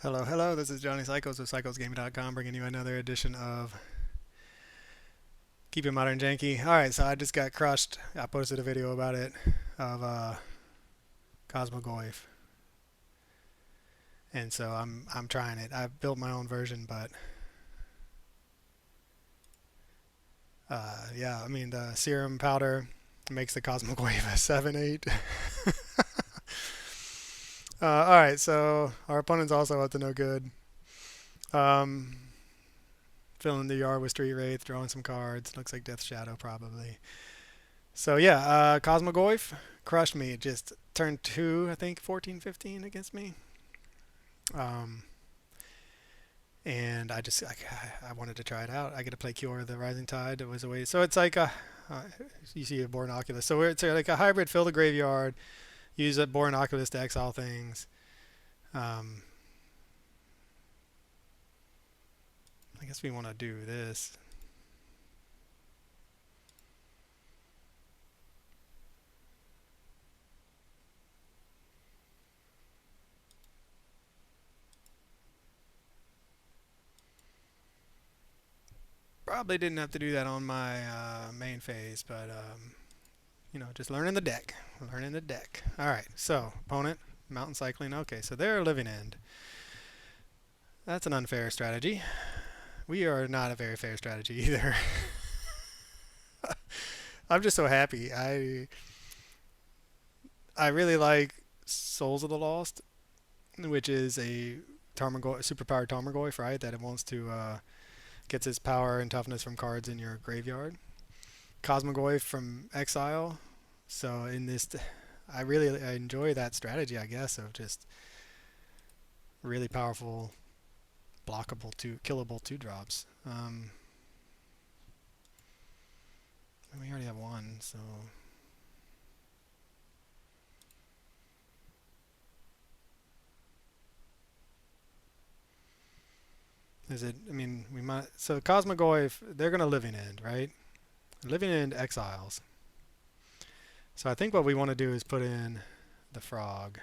Hello, hello. This is Johnny Cycles of CyclesGaming.com bringing you another edition of Keep It Modern Janky. All right, so I just got crushed. I posted a video about it of Cosmogoyf, and so I'm trying it. I've built my own version, but yeah, I mean the Serum Powder makes the Cosmogoyf a 7-8. All right, so our opponent's also up to no good. Um, Filling the yard with Street Wraith, drawing some cards. Looks like Death Shadow probably. So yeah, Cosmogoyf crushed me. Just turned two, I think, 14-15 against me. Um, and I wanted to try it out. I get to play Cure the Rising Tide. It was a way. So it's like uh, you see a Born Oculus. So it's like a hybrid. Fill the graveyard. Use a Born Oculus to exile things. Um, I guess we want to do this. Probably didn't have to do that on my main phase, but just learning the deck. Learning the deck. All right, so opponent, mountain cycling. Okay, so they're a living end. That's an unfair strategy. We are not a very fair strategy either. I'm just so happy. I really like Souls of the Lost, which is a superpowered Tarmogoyf, right? That it wants to gets its power and toughness from cards in your graveyard. Cosmogoyf from exile. So in this, I enjoy that strategy, I guess, of just really powerful, blockable killable two drops. We already have one, so is it? I mean, we might. So Cosmogoyf, they're gonna living end, right? Living end exiles. So I think what we want to do is put in the frog.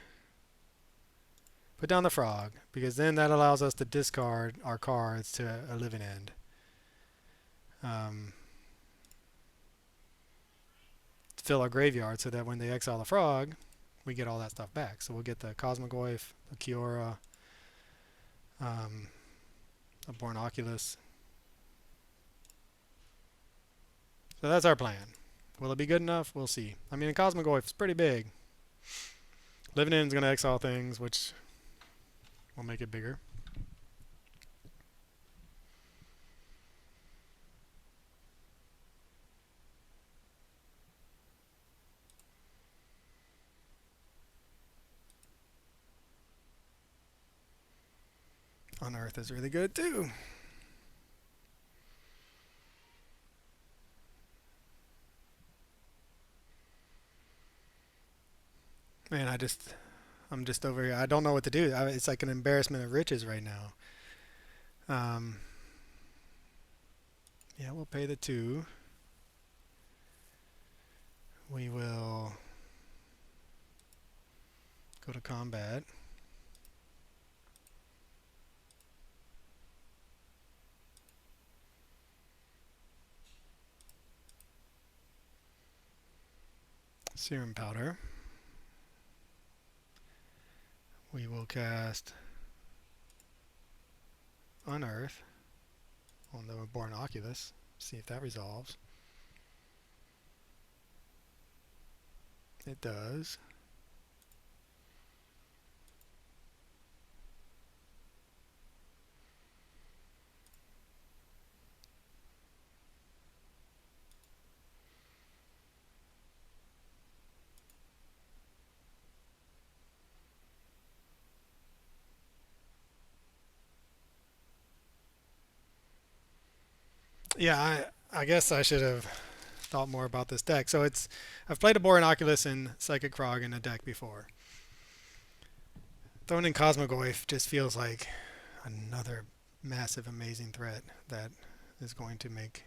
Put down the frog, because then that allows us to discard our cards to a living end. Fill our graveyard so that when they exile the frog, we get all that stuff back. So we'll get the Cosmogoyf, the Kiora, a Born Oculus. So that's our plan. Will it be good enough? We'll see. I mean, Cosmogoyf is pretty big. Living End's going to exile things, which will make it bigger. Unearth is really good too. Man, I'm just over here. I don't know what to do. It's like an embarrassment of riches right now. Yeah, we'll pay the 2. We will go to combat. Serum Powder. We will cast Unearth on the Born Oculus. See if that resolves. It does. Yeah, I guess I should have thought more about this deck. So I've played a Born Oculus and Psychic Frog in a deck before. Throwing in Cosmogoyf just feels like another massive, amazing threat that is going to make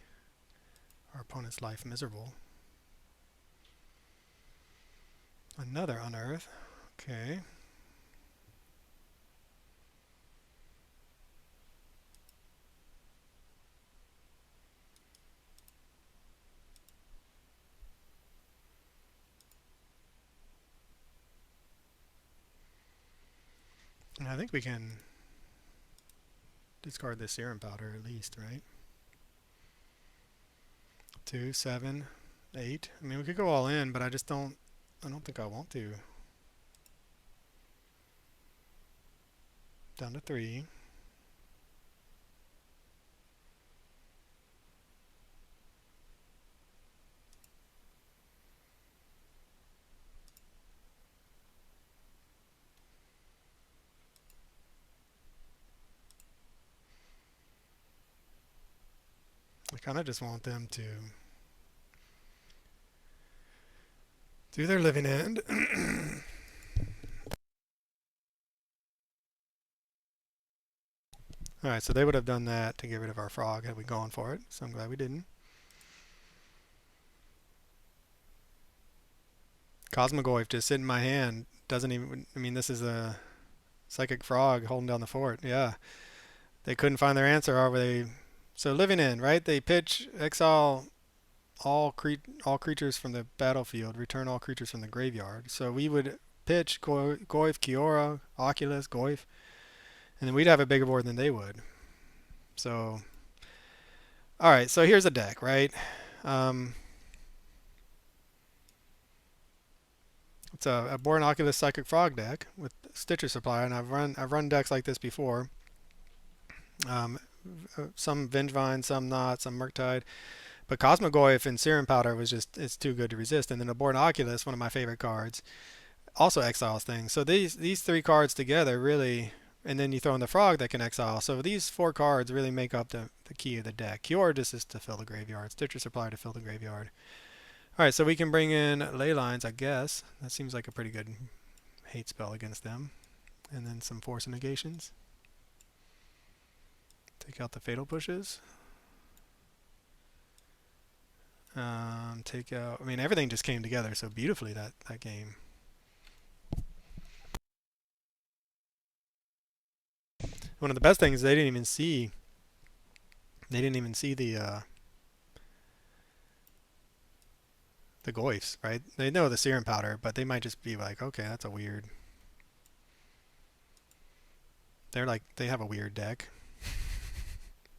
our opponent's life miserable. Another Unearth. Okay. I think we can discard this Serum Powder at least, right? 2, 7, 8. I mean, we could go all in, but I don't think I want to. Down to 3. I kind of just want them to do their living end. Alright, so they would have done that to get rid of our frog had we gone for it, so I'm glad we didn't. Cosmogoyf just sitting in my hand. Doesn't even, I mean, this is a psychic frog holding down the fort. Yeah. They couldn't find their answer, are they? So living end, right? They pitch, exile all creatures from the battlefield, return all creatures from the graveyard. So we would pitch Goyf, Kiora, Oculus, Goyf, and then we'd have a bigger board than they would. So, alright, so here's a deck, right? It's a Born Oculus Psychic Frog deck with Stitcher Supply, and I've run decks like this before. Some Vengevine, some not, some Murktide. But Cosmogoyf and Serum Powder was just, it's too good to resist. And then a Born Oculus, one of my favorite cards, also exiles things. So these 3 cards together really, and then you throw in the frog that can exile. So these 4 cards really make up the key of the deck. Cure just is to fill the graveyard. Stitcher Supply to fill the graveyard. Alright, so we can bring in Ley Lines, I guess. That seems like a pretty good hate spell against them. And then some Force and Negations. Take out the Fatal Pushes. Take out, I mean, everything just came together so beautifully that game. One of the best things is they didn't even see the Goyfs, right? They know the Serum Powder, but they might just be like, okay, that's a weird. They're like, they have a weird deck.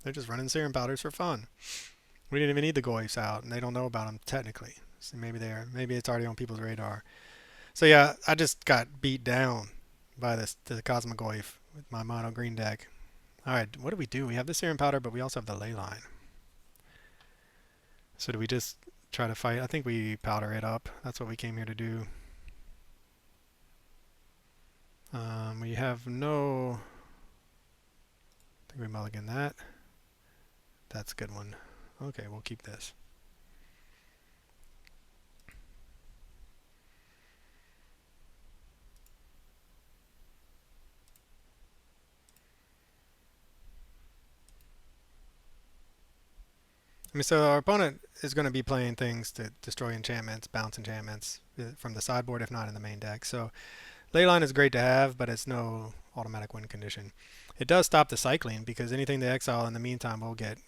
They're just running Serum Powders for fun. We didn't even need the Goyfs out, and they don't know about them technically. So maybe it's already on people's radar. So yeah, I just got beat down by the Cosmogoyf with my mono green deck. All right, what do we do? We have the Serum Powder, but we also have the Ley Line. So do we just try to fight? I think we powder it up. That's what we came here to do. We have no. I think we mulligan that. That's a good one. Okay, we'll keep this. I mean, so our opponent is going to be playing things to destroy enchantments, bounce enchantments from the sideboard, if not in the main deck. So Leyline is great to have, but it's no automatic win condition. It does stop the cycling because anything they exile in the meantime will get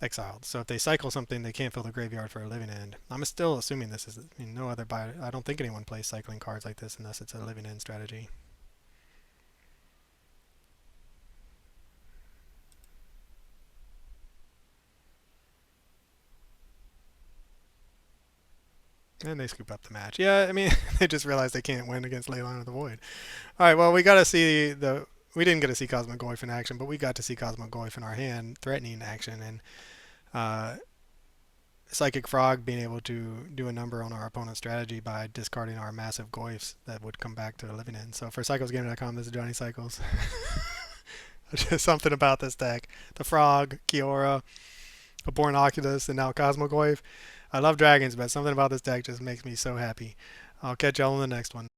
exiled. So if they cycle something, they can't fill the graveyard for a living end. I'm still assuming this is, I mean, no other buyer. I don't think anyone plays cycling cards like this unless it's a living end strategy. And they scoop up the match. Yeah, I mean, they just realized they can't win against Leyline of the Void. All right, well, we got to see the. We didn't get to see Cosmogoyf in action, but we got to see Cosmogoyf in our hand, threatening action, and Psychic Frog being able to do a number on our opponent's strategy by discarding our massive Goyfs that would come back to the living end. So for CyclesGamer.com, this is Johnny Cycles. Just something about this deck. The Frog, Kiora, a Born Oculus, and now Cosmogoyf. I love dragons, but something about this deck just makes me so happy. I'll catch y'all in the next one.